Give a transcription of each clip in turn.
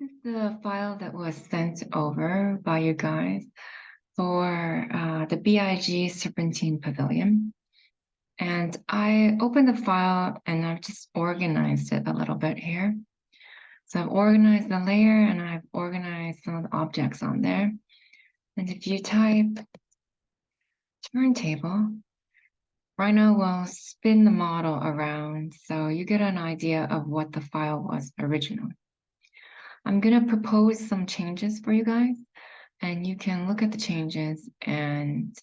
This is the file that was sent over by you guys for the BIG Serpentine Pavilion. And I opened the file and I've just organized it a little bit here. So I've organized the layer and I've organized some of the objects on there. And if you type turntable, right now we'll spin the model around so you get an idea of what the file was originally. I'm going to propose some changes for you guys, and you can look at the changes and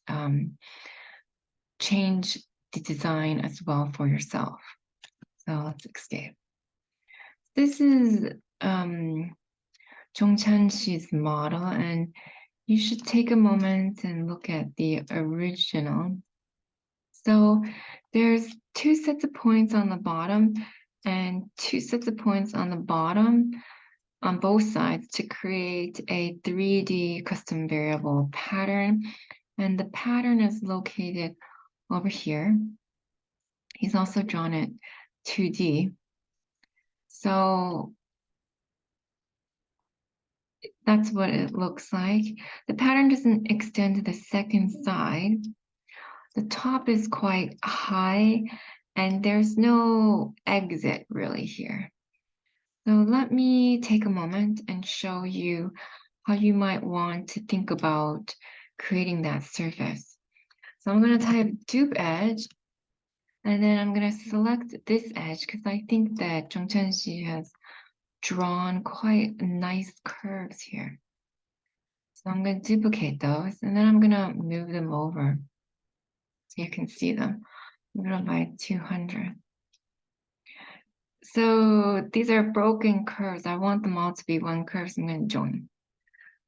change the design as well for yourself. So let's escape. This is Jongchan Shi's model, and you should take a moment and look at the original. So there's two sets of points on the bottom and two sets of points on the bottom on both sides to create a 3D custom variable pattern. And the pattern is located over here. He's also drawn it 2D. So that's what it looks like. The pattern doesn't extend to the second side. The top is quite high and there's no exit really here. So let me take a moment and show you how you might want to think about creating that surface. So I'm going to type dupe edge, and then I'm going to select this edge because I think that Jongchan Shi has drawn quite nice curves here. So I'm going to duplicate those, and then I'm going to move them over so you can see them. Move them by 200. So these are broken curves. I want them all to be one curve, so I'm going to join.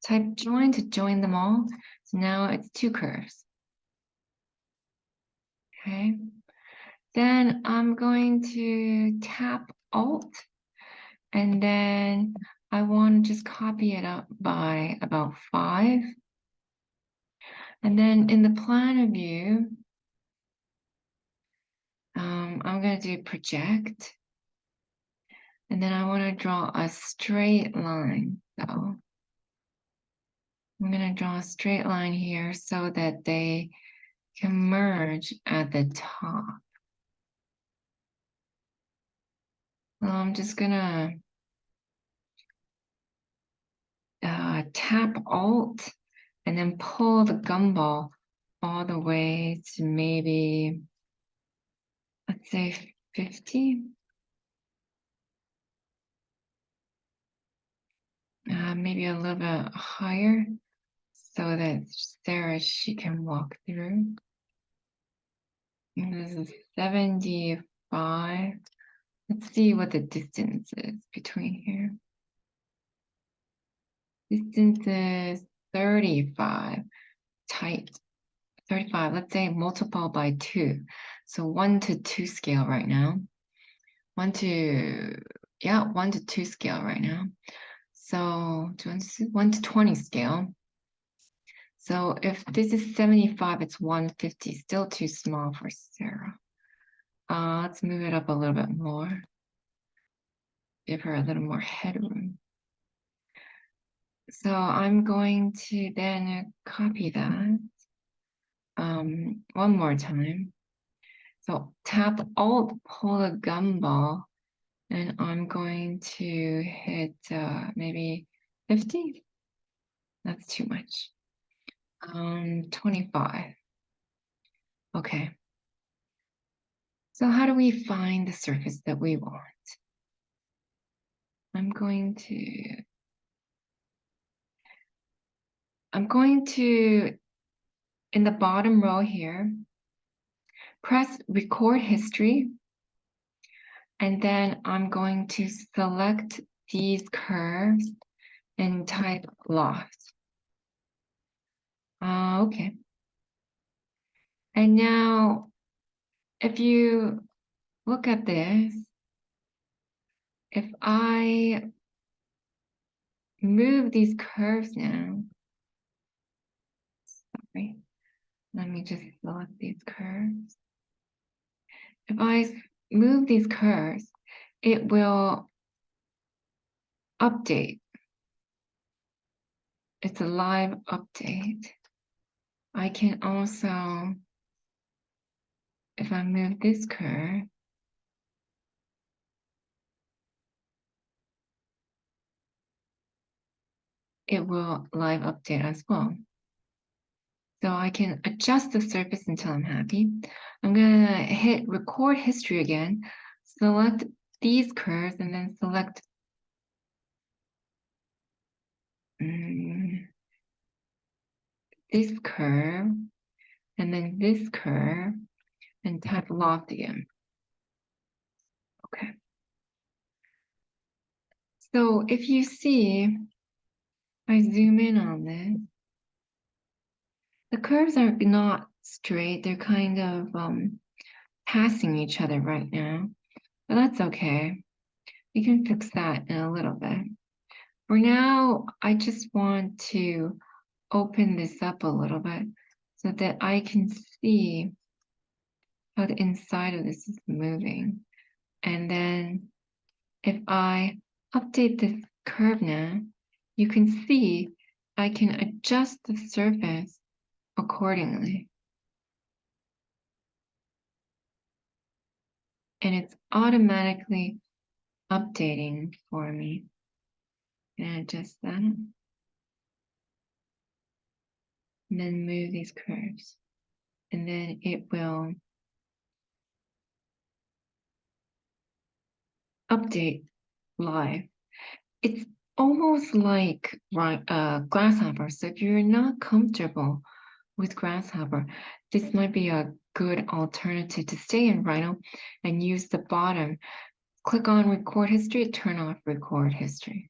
Type join to join them all. So now it's two curves. Okay. Then I'm going to tap Alt, and then I want to just copy it up by about 5. And then in the planner view, I'm going to do project. And then I want to draw a straight line. So I'm going to draw a straight line here so that they can merge at the top. So I'm just going to tap Alt and then pull the gumball all the way to maybe, let's say 50. Maybe a little bit higher so that Sarah, she can walk through. And this is 75. Let's see what the distance is between here. Distance is 35. Tight. 35. Let's say multiply by 2. So 1 to 2 scale right now. 1 to 2 scale right now. So 1 to 20 scale. So if this is 75, it's 150. Still too small for Sarah. Let's move it up a little bit more. Give her a little more headroom. So I'm going to then copy that one more time. So tap Alt, pull a gumball, and I'm going to hit maybe 50. That's too much. 25. Okay. So how do we find the surface that we want? I'm going to, in the bottom row here, press record history. And then I'm going to select these curves and type loft. Okay. And now, if you look at this, if I move these curves now, sorry, let me just select these curves. If I move these curves, it will update it's a live update. I can also, if I move this curve, it will live update as well. So I can adjust the surface until I'm happy. I'm gonna hit record history again, select these curves, and then select this curve, and then this curve, and type loft again. Okay. So if you see, I zoom in on this, the curves are not straight, they're kind of passing each other right now, but that's okay. We can fix that in a little bit. For now, I just want to open this up a little bit so that I can see how the inside of this is moving. And then if I update this curve now, you can see I can adjust the surface accordingly. And it's automatically updating for me. And adjust that. And then move these curves. And then it will update live. It's almost like Grasshopper. So if you're not comfortable with Grasshopper, this might be a good alternative to stay in Rhino and use the bottom. Click on record history, turn off record history.